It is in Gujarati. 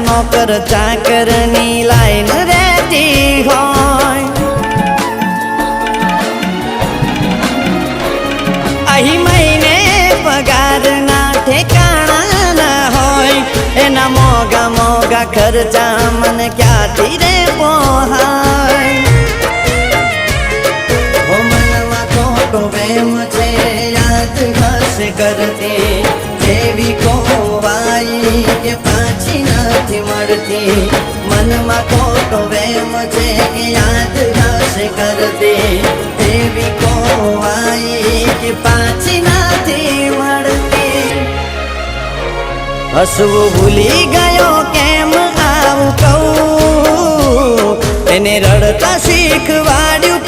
નોકર ચાકરની લાઈન રહેતી હોય અહીં મહિને પગારના ઠેકાણા ના હોય એના મોગા મોગા ખર્ચા મને ક્યાંથી રે પોહાય ઓ મનમાં ખોટો વેમ છે યાદ હશે કરતી જેવી ખોવાઈ કે પાછી નથી મળતી મનમાં ખોટો વેમ છે યાદ હશે કરતી જેવી ખોવાઈ કે પાછી નથી મળતી હસવું ભૂલી ગયો કેમ આવું કહું એને રડતા શીખવાડ્યું